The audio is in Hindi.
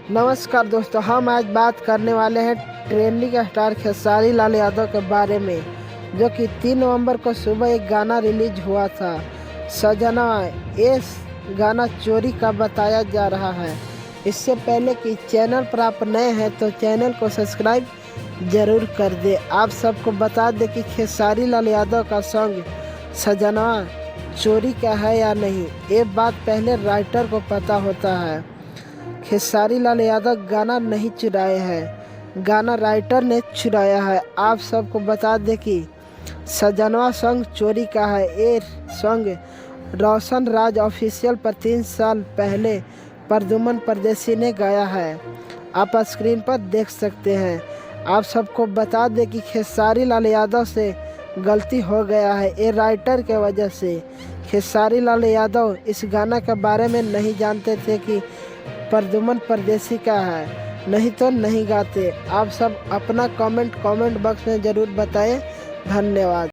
नमस्कार दोस्तों, हम आज बात करने वाले हैं ट्रेंडिंग स्टार खेसारी लाल यादव के बारे में, जो कि 3 नवंबर को सुबह एक गाना रिलीज हुआ था सजना। ये गाना चोरी का बताया जा रहा है। इससे पहले कि चैनल पर आप नए हैं तो चैनल को सब्सक्राइब जरूर कर दे। आप सबको बता दें कि खेसारी लाल यादव का सॉन्ग सजना चोरी का है या नहीं, ये बात पहले राइटर को पता होता है। खेसारी लाल यादव गाना नहीं चुराए हैं, गाना राइटर ने चुराया है। आप सबको बता दें कि सजनवा सॉन्ग चोरी का है। ये सॉन्ग रोशन राज ऑफिशियल पर 3 साल पहले प्रद्युमन परदेसी ने गाया है। आप स्क्रीन पर देख सकते हैं। आप सबको बता दें कि खेसारी लाल यादव से गलती हो गया है, ये राइटर के वजह से। खेसारी लाल यादव इस गाना के बारे में नहीं जानते थे कि प्रद्युमन परदेसी का है, नहीं तो नहीं गाते। आप सब अपना कमेंट बॉक्स में ज़रूर बताएं। धन्यवाद।